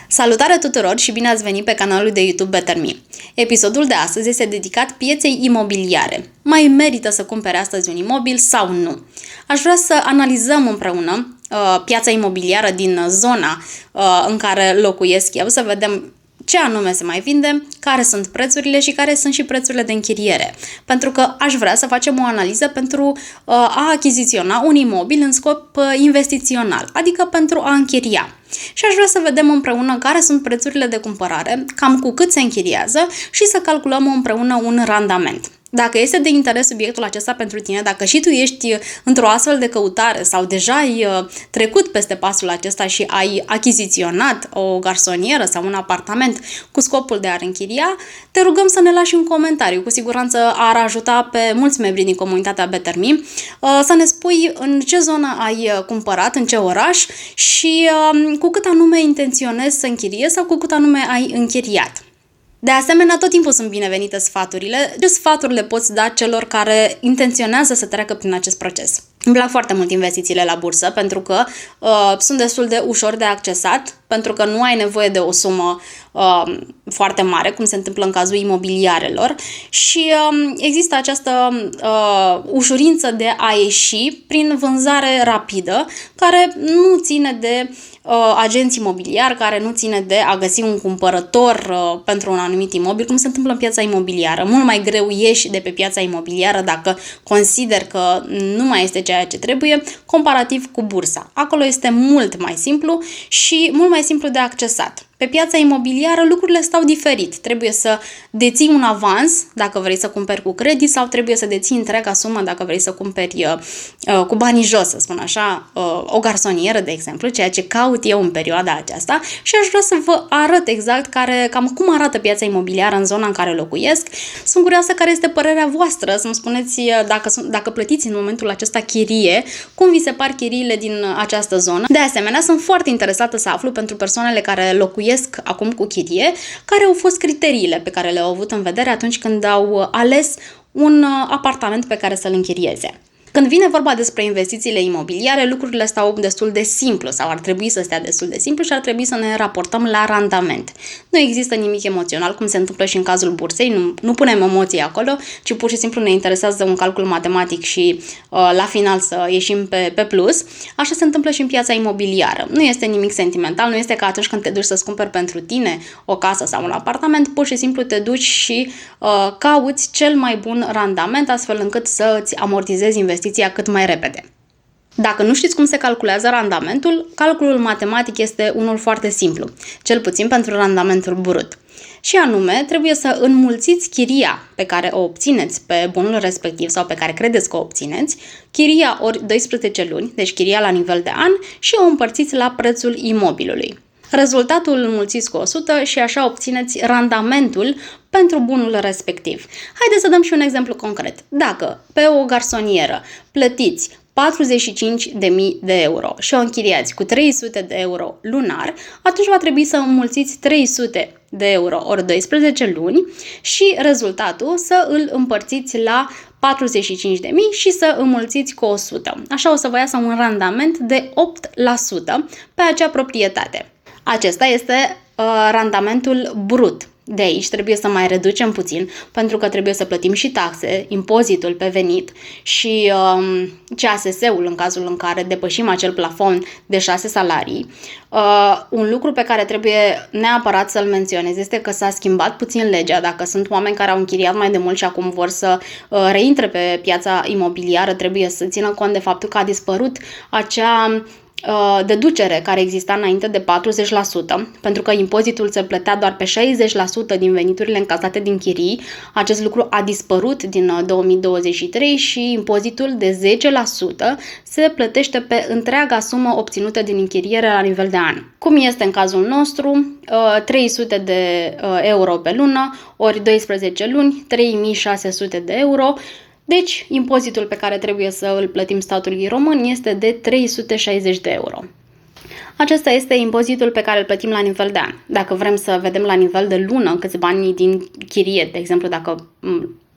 Salutare tuturor și bine ați venit pe canalul de YouTube Better Me. Episodul de astăzi este dedicat pieței imobiliare. Mai merită să cumpere astăzi un imobil sau nu? Aș vrea să analizăm împreună piața imobiliară din zona în care locuiesc eu, să vedem ce anume se mai vinde, care sunt prețurile și care sunt și prețurile de închiriere. Pentru că aș vrea să facem o analiză pentru a achiziționa un imobil în scop investițional, adică pentru a închiria. Și aș vrea să vedem împreună care sunt prețurile de cumpărare, cam cu cât se închiriază și să calculăm împreună un randament. Dacă este de interes subiectul acesta pentru tine, dacă și tu ești într-o astfel de căutare sau deja ai trecut peste pasul acesta și ai achiziționat o garsonieră sau un apartament cu scopul de a închiria, te rugăm să ne lași un comentariu. Cu siguranță ar ajuta pe mulți membri din comunitatea Better Me să ne spui în ce zonă ai cumpărat, în ce oraș și cu cât anume intenționezi să închiriezi sau cu cât anume ai închiriat. De asemenea, tot timpul sunt binevenite sfaturile. Ce sfaturi le poți da celor care intenționează să treacă prin acest proces? Îmi plac foarte mult investițiile la bursă pentru că sunt destul de ușor de accesat, pentru că nu ai nevoie de o sumă foarte mare, cum se întâmplă în cazul imobiliarelor și există această ușurință de a ieși prin vânzare rapidă, care nu ține de agenți imobiliari, care nu ține de a găsi un cumpărător pentru un anumit imobil, cum se întâmplă în piața imobiliară. Mult mai greu ieși de pe piața imobiliară dacă consider că nu mai este ceea ce trebuie, comparativ cu bursa. Acolo este mult mai simplu și mult mai simplu de accesat. Pe piața imobiliară lucrurile stau diferit. Trebuie să deții un avans dacă vrei să cumperi cu credit sau trebuie să deții întreaga sumă dacă vrei să cumperi cu banii jos, să spun așa, o garsonieră, de exemplu, ceea ce caut eu în perioada aceasta și aș vrea să vă arăt exact cam cum arată piața imobiliară în zona în care locuiesc. Sunt curioasă care este părerea voastră, să-mi spuneți dacă plătiți în momentul acesta chirie, cum vi se par chiriile din această zonă. De asemenea, sunt foarte interesată să aflu pentru persoanele care locuiesc acum cu chirie, care au fost criteriile pe care le-au avut în vedere atunci când au ales un apartament pe care să-l închirieze. Când vine vorba despre investițiile imobiliare, lucrurile stau destul de simplu sau ar trebui să stea destul de simplu și ar trebui să ne raportăm la randament. Nu există nimic emoțional, cum se întâmplă și în cazul bursei, nu punem emoții acolo, ci pur și simplu ne interesează un calcul matematic și la final să ieșim pe plus. Așa se întâmplă și în piața imobiliară. Nu este nimic sentimental, nu este ca atunci când te duci să-ți cumperi pentru tine o casă sau un apartament, pur și simplu te duci și cauți cel mai bun randament astfel încât să îți amortizezi investiția cât mai repede. Dacă nu știți cum se calculează randamentul, calculul matematic este unul foarte simplu, cel puțin pentru randamentul brut. Și anume, trebuie să înmulțiți chiria pe care o obțineți pe bunul respectiv sau pe care credeți că o obțineți, chiria ori 12 luni, deci chiria la nivel de an, și o împărțiți la prețul imobilului. Rezultatul îl înmulțiți cu 100 și așa obțineți randamentul pentru bunul respectiv. Haideți să dăm și un exemplu concret. Dacă pe o garsonieră plătiți 45.000 de euro și o închiriați cu 300 de euro lunar, atunci va trebui să înmulțiți 300 de euro ori 12 luni și rezultatul să îl împărțiți la 45.000 și să înmulțiți cu 100. Așa o să vă iasă un randament de 8% pe acea proprietate. Acesta este randamentul brut. De aici trebuie să mai reducem puțin, pentru că trebuie să plătim și taxe, impozitul pe venit și CASS-ul în cazul în care depășim acel plafon de 6 salarii. Un lucru pe care trebuie neapărat să-l menționez este că s-a schimbat puțin legea. Dacă sunt oameni care au închiriat mai de mult și acum vor să reintre pe piața imobiliară, trebuie să țină cont de faptul că a dispărut acea deducere care exista înainte de 40%, pentru că impozitul se plătea doar pe 60% din veniturile încasate din chirii. Acest lucru a dispărut din 2023 și impozitul de 10% se plătește pe întreaga sumă obținută din închiriere la nivel de an. Cum este în cazul nostru, 300 de euro pe lună, ori 12 luni, 3600 de euro. Deci, impozitul pe care trebuie să îl plătim statului român este de 360 de euro. Acesta este impozitul pe care îl plătim la nivel de an. Dacă vrem să vedem la nivel de lună câți bani din chirie, de exemplu, dacă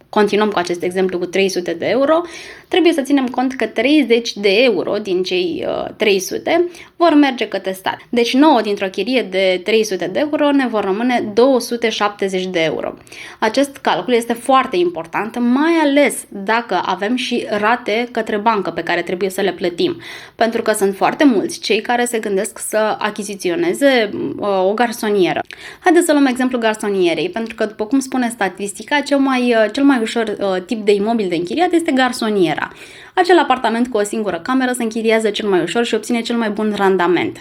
continuăm cu acest exemplu cu 300 de euro, trebuie să ținem cont că 30 de euro din cei 300 vor merge către stat. Deci 9 dintr-o chirie de 300 de euro ne vor rămâne 270 de euro. Acest calcul este foarte important, mai ales dacă avem și rate către bancă pe care trebuie să le plătim. Pentru că sunt foarte mulți cei care se gândesc să achiziționeze o garsonieră. Haideți să luăm exemplu garsonierei, pentru că, după cum spune statistica, cel mai ușor tip de imobil de închiriat este garsoniera. Acel apartament cu o singură cameră se închiriază cel mai ușor și obține cel mai bun randament.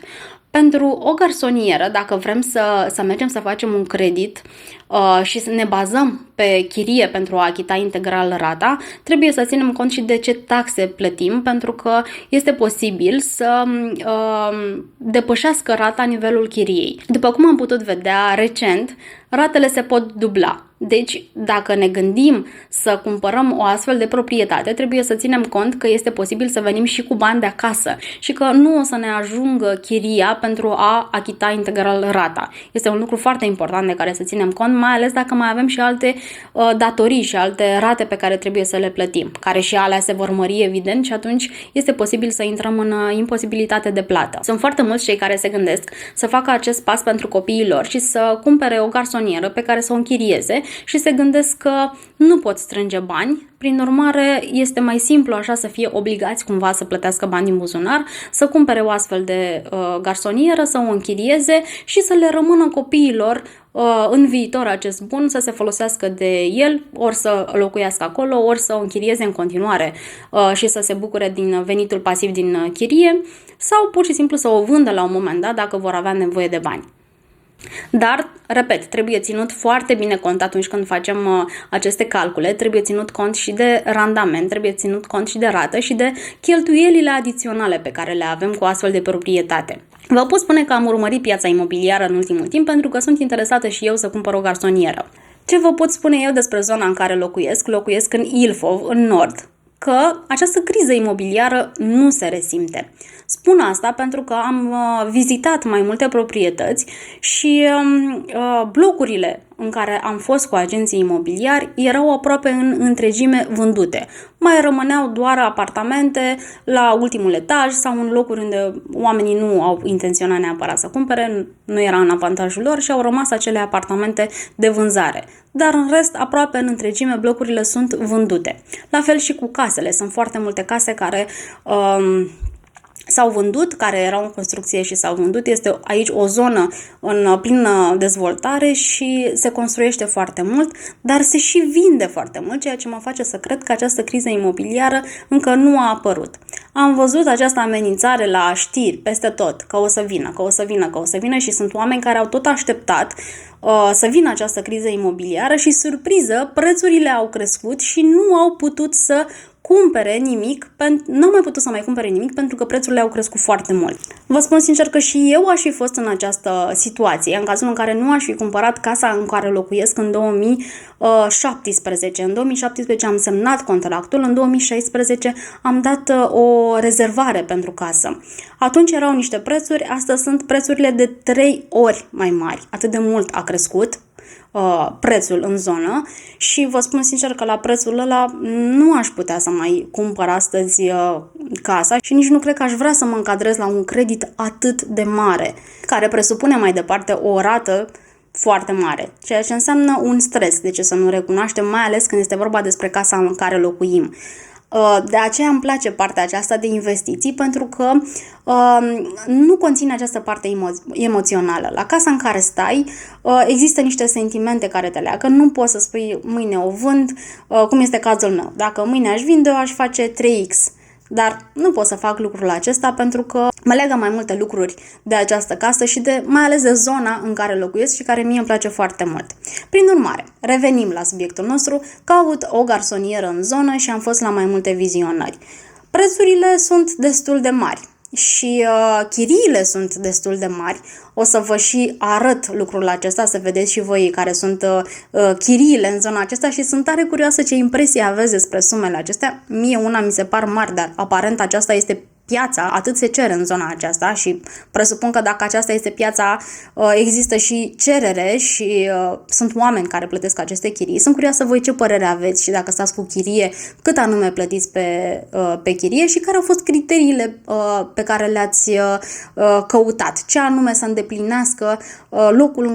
Pentru o garsonieră, dacă vrem să mergem să facem un credit și să ne bazăm pe chirie pentru a achita integral rata, trebuie să ținem cont și de ce taxe plătim, pentru că este posibil să depășească rata nivelul chiriei. După cum am putut vedea recent, ratele se pot dubla. Deci, dacă ne gândim să cumpărăm o astfel de proprietate, trebuie să ținem cont că este posibil să venim și cu bani de acasă și că nu o să ne ajungă chiria pentru a achita integral rata. Este un lucru foarte important de care să ținem cont, mai ales dacă mai avem și alte datorii și alte rate pe care trebuie să le plătim, care și alea se vor mări evident și atunci este posibil să intrăm în imposibilitate de plată. Sunt foarte mulți cei care se gândesc să facă acest pas pentru copiii lor și să cumpere o garsonieră pe care să o închirieze și se gândesc că nu pot strânge bani, prin urmare este mai simplu așa să fie obligați cumva să plătească bani din buzunar, să cumpere o astfel de garsonieră, să o închirieze și să le rămână copiilor în viitor acest bun, să se folosească de el, ori să locuiască acolo, ori să o închirieze în continuare și să se bucure din venitul pasiv din chirie, sau pur și simplu să o vândă la un moment dat dacă vor avea nevoie de bani. Dar, repet, trebuie ținut foarte bine cont atunci când facem aceste calcule, trebuie ținut cont și de randament, trebuie ținut cont și de rată și de cheltuielile adiționale pe care le avem cu astfel de proprietate. Vă pot spune că am urmărit piața imobiliară în ultimul timp pentru că sunt interesată și eu să cumpăr o garsonieră. Ce vă pot spune eu despre zona în care locuiesc? Locuiesc în Ilfov, în nord, că această criză imobiliară nu se resimte. Spun asta pentru că am vizitat mai multe proprietăți și blocurile în care am fost cu agenții imobiliari erau aproape în întregime vândute. Mai rămâneau doar apartamente la ultimul etaj sau în locuri unde oamenii nu au intenționat neapărat să cumpere, nu era în avantajul lor și au rămas acele apartamente de vânzare. Dar în rest, aproape în întregime, blocurile sunt vândute. La fel și cu casele. Sunt foarte multe case care s-au vândut, care erau în construcție și s-au vândut. Este aici o zonă în plină dezvoltare și se construiește foarte mult, dar se și vinde foarte mult, ceea ce mă face să cred că această criză imobiliară încă nu a apărut. Am văzut această amenințare la știri peste tot, că o să vină, că o să vină, că o să vină și sunt oameni care au tot așteptat să vină această criză imobiliară și, surpriză, prețurile au crescut și nu au putut să cumpere nimic, n-au mai putut să mai cumpere nimic pentru că prețurile au crescut foarte mult. Vă spun sincer că și eu aș fi fost în această situație, în cazul în care nu aș fi cumpărat casa în care locuiesc în 2017. În 2017 am semnat contractul, în 2016 am dat o rezervare pentru casă. Atunci erau niște prețuri, astăzi sunt prețurile de 3 ori mai mari. Atât de mult a crescut prețul în zonă și vă spun sincer că la prețul ăla nu aș putea să mai cumpăr astăzi casa și nici nu cred că aș vrea să mă încadrez la un credit atât de mare, care presupune mai departe o rată foarte mare, ceea ce înseamnă un stres, de ce să nu recunoaștem, mai ales când este vorba despre casa în care locuim. De aceea îmi place partea aceasta de investiții, pentru că nu conține această parte emoțională. La casa în care stai există niște sentimente care te leagă. Nu poți să spui mâine o vând, cum este cazul meu. Dacă mâine aș vinde, aș face 3x. Dar nu pot să fac lucrul acesta pentru că mă leagă mai multe lucruri de această casă și mai ales de zona în care locuiesc și care mie îmi place foarte mult. Prin urmare, revenim la subiectul nostru, caut o garsonieră în zonă și am fost la mai multe vizionări. Prețurile sunt destul de mari și chiriile sunt destul de mari. O să vă și arăt lucrul acesta, să vedeți și voi care sunt chiriile în zona aceasta și sunt tare curioasă ce impresie aveți despre sumele acestea. Mie una mi se par mari, dar aparent aceasta este piața, atât se cere în zona aceasta și presupun că dacă aceasta este piața, există și cerere și sunt oameni care plătesc aceste chirii. Sunt curioasă voi ce părere aveți și dacă stați cu chirie, cât anume plătiți pe chirie și care au fost criteriile pe care le-ați căutat, ce anume să îndeplinească locul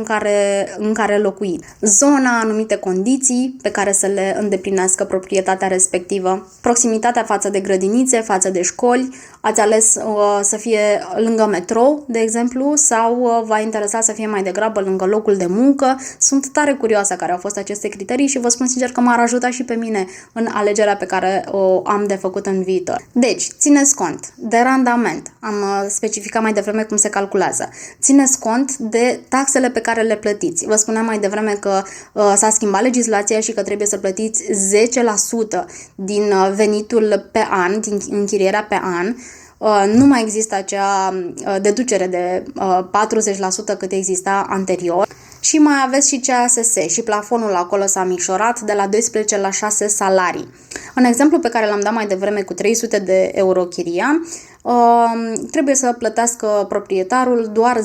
în care locuiți, zona, anumite condiții pe care să le îndeplinească proprietatea respectivă, proximitatea față de grădinițe, față de școli, ați ales să fie lângă metrou, de exemplu, sau v-a interesat să fie mai degrabă lângă locul de muncă. Sunt tare curioasă care au fost aceste criterii și vă spun sincer că m-ar ajuta și pe mine în alegerea pe care o am de făcut în viitor. Deci, țineți cont de randament. Am specificat mai devreme cum se calculează. Țineți cont de taxele pe care le plătiți. Vă spuneam mai devreme că s-a schimbat legislația și că trebuie să plătiți 10% din venitul pe an, din închirierea pe an. Nu mai există acea deducere de 40% cât exista anterior. Și mai aveți și CASS și plafonul acolo s-a micșorat de la 12 la 6 salarii. În exemplu pe care l-am dat mai devreme cu 300 de euro chiria, trebuie să plătească proprietarul doar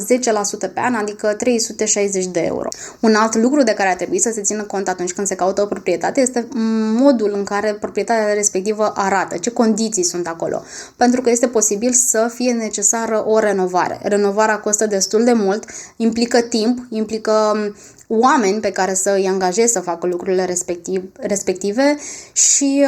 10% pe an, adică 360 de euro. Un alt lucru de care ar trebui să se țină cont atunci când se caută o proprietate este modul în care proprietatea respectivă arată, ce condiții sunt acolo. Pentru că este posibil să fie necesară o renovare. Renovarea costă destul de mult, implică timp, implică oameni pe care să îi angajezi să facă lucrurile respective și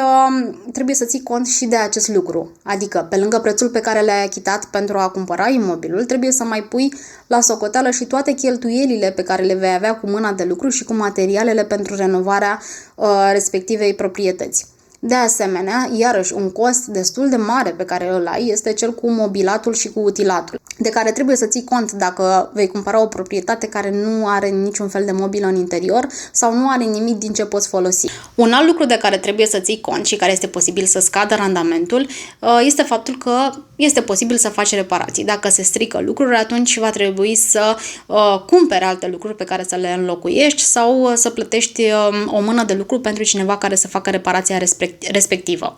trebuie să ții cont și de acest lucru. Adică, pe lângă prețul pe care le-ai achitat pentru a cumpăra imobilul, trebuie să mai pui la socoteală și toate cheltuielile pe care le vei avea cu mâna de lucru și cu materialele pentru renovarea respectivei proprietăți. De asemenea, iarăși, un cost destul de mare pe care îl ai este cel cu mobilatul și cu utilatul, de care trebuie să ții cont dacă vei cumpăra o proprietate care nu are niciun fel de mobilă în interior sau nu are nimic din ce poți folosi. Un alt lucru de care trebuie să ții cont și care este posibil să scadă randamentul este faptul că este posibil să faci reparații. Dacă se strică lucruri, atunci va trebui să cumperi alte lucruri pe care să le înlocuiești sau să plătești o mână de lucru pentru cineva care să facă reparația respectivă.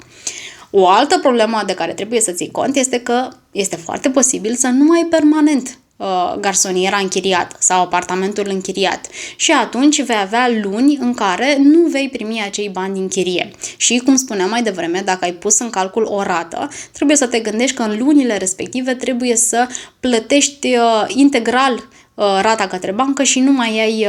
O altă problemă de care trebuie să ții cont este că este foarte posibil să nu ai permanent garsoniera închiriată sau apartamentul închiriat și atunci vei avea luni în care nu vei primi acei bani din chirie. Și cum spuneam mai devreme, dacă ai pus în calcul o rată, trebuie să te gândești că în lunile respective trebuie să plătești integral rata către bancă și nu mai ai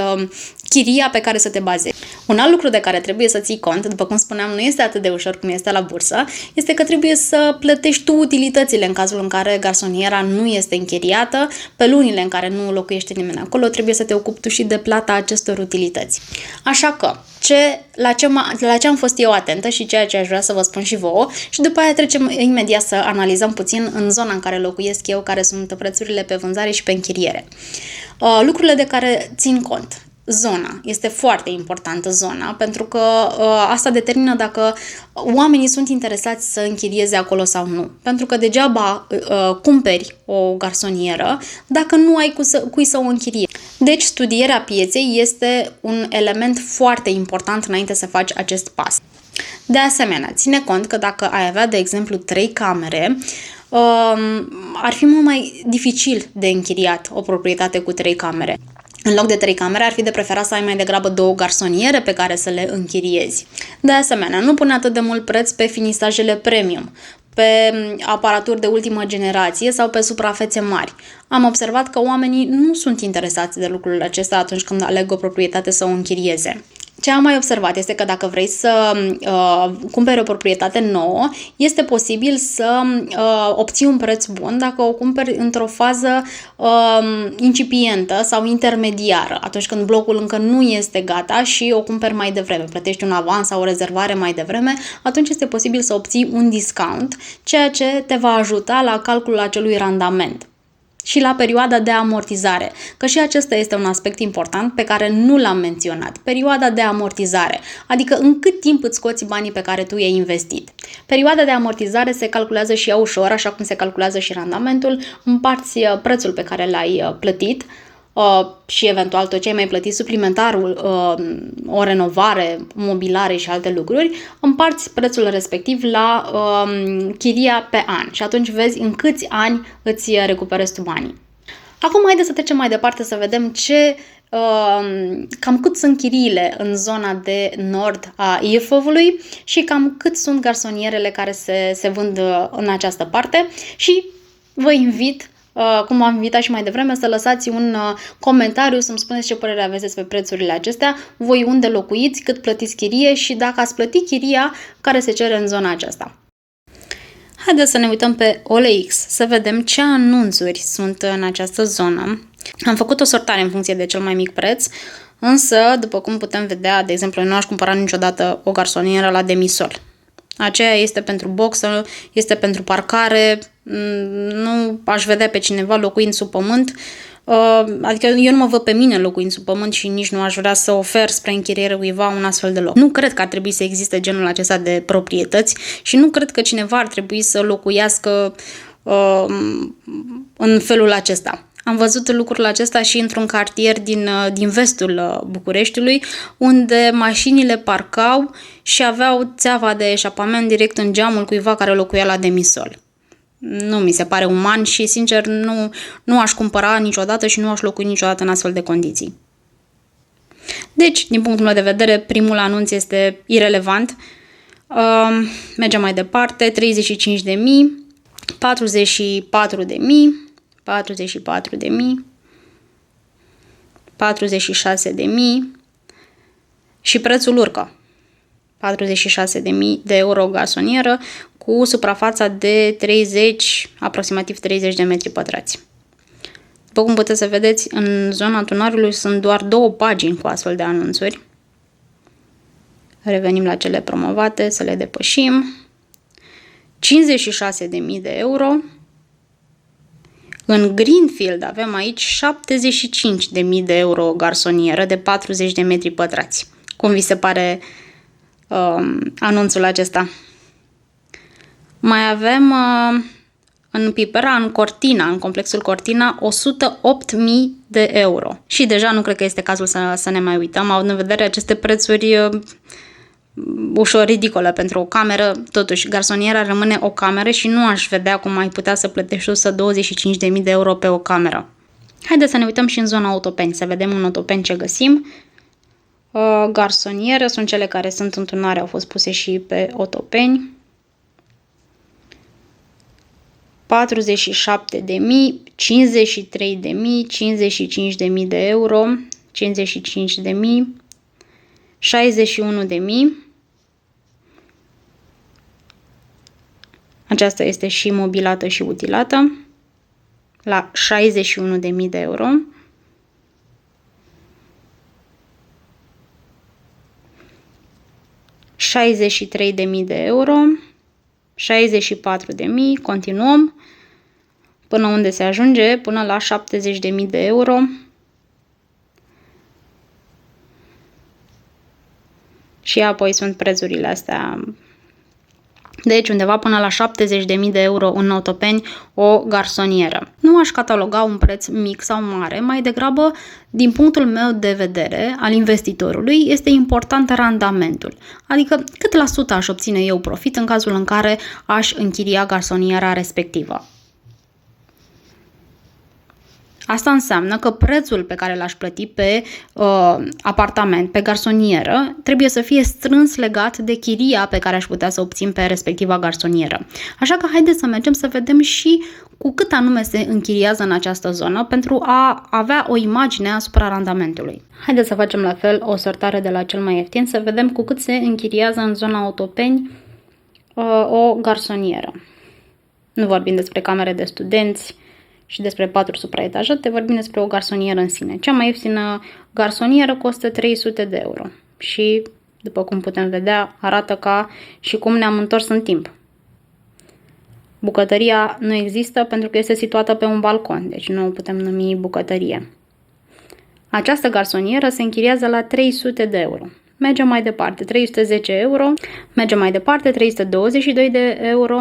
chiria pe care să te bazezi. Un alt lucru de care trebuie să ții cont, după cum spuneam, nu este atât de ușor cum este la bursă, este că trebuie să plătești tu utilitățile în cazul în care garsoniera nu este închiriată, pe lunile în care nu locuiește nimeni acolo, trebuie să te ocupi tu și de plata acestor utilități. Așa că, la ce am fost eu atentă și ceea ce aș vrea să vă spun și vouă și după aia trecem imediat să analizăm puțin în zona în care locuiesc eu, care sunt prețurile pe vânzare și pe închiriere. Lucrurile de care țin cont. Zona. Este foarte importantă zona, pentru că asta determină dacă oamenii sunt interesați să închirieze acolo sau nu. Pentru că degeaba cumperi o garsonieră dacă nu ai cui să o închirie. Deci studierea pieței este un element foarte important înainte să faci acest pas. De asemenea, ține cont că dacă ai avea, de exemplu, 3 camere, ar fi mult mai dificil de închiriat o proprietate cu 3 camere. În loc de 3 camere, ar fi de preferat să ai mai degrabă 2 garsoniere pe care să le închiriezi. De asemenea, nu pune atât de mult preț pe finisajele premium, pe aparaturi de ultimă generație sau pe suprafețe mari. Am observat că oamenii nu sunt interesați de lucrul acesta atunci când aleg o proprietate să o închirieze. Ce am mai observat este că dacă vrei să cumperi o proprietate nouă, este posibil să obții un preț bun dacă o cumperi într-o fază incipientă sau intermediară, atunci când blocul încă nu este gata și o cumperi mai devreme, plătești un avans sau o rezervare mai devreme, atunci este posibil să obții un discount, ceea ce te va ajuta la calculul acelui randament și la perioada de amortizare, că și acesta este un aspect important pe care nu l-am menționat. Perioada de amortizare, adică în cât timp îți scoți banii pe care tu i-ai investit. Perioada de amortizare se calculează și ea ușor, așa cum se calculează și randamentul, împarți prețul pe care l-ai plătit și eventual tot ce ai mai plătit suplimentarul, o renovare, mobilare și alte lucruri, împarți prețul respectiv la chiria pe an și atunci vezi în câți ani îți recuperezi tu banii. Acum haideți să trecem mai departe să vedem cam cât sunt chiriile în zona de nord a Ilfovului și cam cât sunt garsonierele care se vând în această parte și vă invit, cum am invitat și mai devreme, să lăsați un comentariu să-mi spuneți ce părere aveți despre prețurile acestea, voi unde locuiți, cât plătiți chirie și dacă ați plătit chiria care se cere în zona aceasta. Haideți să ne uităm pe OLX, să vedem ce anunțuri sunt în această zonă. Am făcut o sortare în funcție de cel mai mic preț, însă, după cum putem vedea, de exemplu, nu aș cumpăra niciodată o garsonieră la demisol. Aceea este pentru boxă, este pentru parcare, nu aș vedea pe cineva locuind sub pământ, adică eu nu mă văd pe mine locuind sub pământ și nici nu aș vrea să ofer spre închiriere cuiva un astfel de loc. Nu cred că ar trebui să existe genul acesta de proprietăți și nu cred că cineva ar trebui să locuiască în felul acesta. Am văzut lucrul acesta și într-un cartier din vestul Bucureștiului, unde mașinile parcau și aveau țeava de eșapament direct în geamul cuiva care locuia la demisol. Nu mi se pare uman și, sincer, nu aș cumpăra niciodată și nu aș locui niciodată în astfel de condiții. Deci, din punctul meu de vedere, primul anunț este irelevant. Mergem mai departe, 35.000, 44.000, 44.000, 46.000 și prețul urcă. 46.000 de euro garsonieră cu suprafața de aproximativ 30 de metri pătrați. După cum puteți să vedeți, în zona Tunariului sunt doar 2 pagini cu astfel de anunțuri. Revenim la cele promovate, să le depășim. 56.000 de euro. În Greenfield avem aici 75.000 de euro garsonieră de 40 de metri pătrați. Cum vi se pare anunțul acesta? Mai avem în Pipera, în Cortina, în complexul Cortina, 108.000 de euro. Și deja nu cred că este cazul să ne mai uităm, având în vedere aceste prețuri ușor ridicole pentru o cameră. Totuși, garsoniera rămâne o cameră și nu aș vedea cum ai putea să plătești 125.000 de euro pe o cameră. Haideți să ne uităm și în zona Otopeni, să vedem în Otopeni ce găsim. Garsoniere sunt cele care sunt în Tunare, au fost puse și pe Otopeni. 47.000, 53.000, 55.000 de euro, 55.000, 61.000. Aceasta este și mobilată și utilată la 61.000 de euro. $63.000 de euro, 64.000, continuăm până unde se ajunge, până la 70.000 de euro. Și apoi sunt prețurile astea. Deci undeva până la 70.000 de euro în Otopeni o garsonieră. Nu aș cataloga un preț mic sau mare, mai degrabă, din punctul meu de vedere al investitorului, este important randamentul. Adică cât la sută aș obține eu profit în cazul în care aș închiria garsoniera respectivă. Asta înseamnă că prețul pe care l-aș plăti pe apartament, pe garsonieră, trebuie să fie strâns legat de chiria pe care aș putea să obțin pe respectiva garsonieră. Așa că haideți să mergem să vedem și cu cât anume se închiriază în această zonă pentru a avea o imagine asupra randamentului. Haideți să facem la fel o sortare de la cel mai ieftin, să vedem cu cât se închiriază în zona Otopeni o garsonieră. Nu vorbim despre camere de studenți și despre 4 supraetajate, vorbim despre o garsonieră în sine. Cea mai ieftină garsonieră costă 300 de euro și, după cum putem vedea, arată ca și cum ne-am întors în timp. Bucătăria nu există pentru că este situată pe un balcon, deci nu o putem numi bucătărie. Această garsonieră se închiriază la 300 de euro. Mergem mai departe, 310 euro, mergem mai departe, 322 de euro,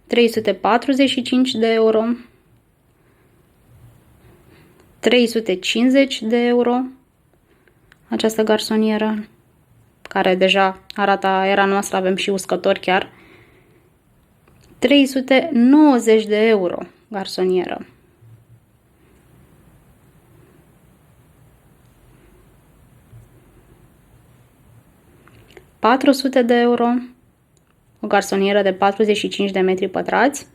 345 de euro, 350 de euro această garsonieră, care deja arată era noastră, avem și uscători chiar. 390 de euro garsonieră. €400 de euro, o garsonieră de 45 de metri pătrați.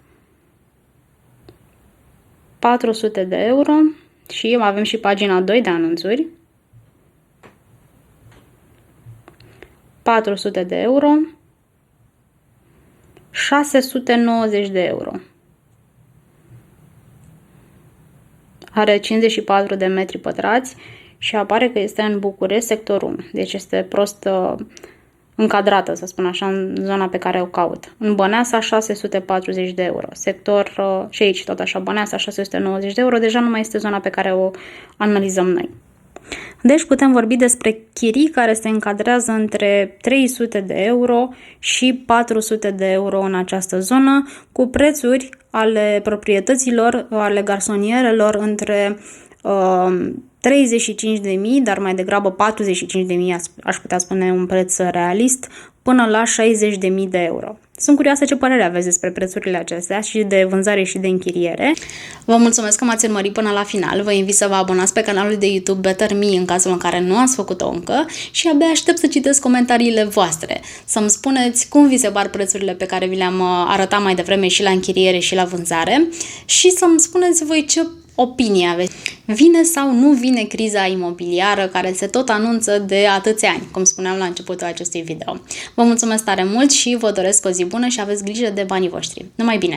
400 de euro și avem și pagina 2 de anunțuri. 400 de euro. 690 de euro. Are 54 de metri pătrați și apare că este în București, sectorul 1. Deci este prost încadrată, să spun așa, în zona pe care o caut. În Băneasa, 640 de euro. Sector, și aici tot așa, Băneasa, 690 de euro. Deja nu mai este zona pe care o analizăm noi. Deci putem vorbi despre chirii care se încadrează între 300 de euro și 400 de euro în această zonă, cu prețuri ale proprietăților, ale garsonierelor între 35.000, dar mai degrabă 45.000, aș putea spune un preț realist, până la 60.000 de euro. Sunt curioasă ce părere aveți despre prețurile acestea și de vânzare și de închiriere. Vă mulțumesc că m-ați urmărit până la final. Vă invit să vă abonați pe canalul de YouTube Better Me în cazul în care nu ați făcut-o încă și abia aștept să citesc comentariile voastre. Să-mi spuneți cum vi se par prețurile pe care vi le-am arătat mai devreme și la închiriere și la vânzare și să-mi spuneți voi ce opinie aveți. Vine sau nu vine criza imobiliară care se tot anunță de atâția ani, cum spuneam la începutul acestui video. Vă mulțumesc tare mult și vă doresc o zi bună și aveți grijă de banii voștri. Numai bine!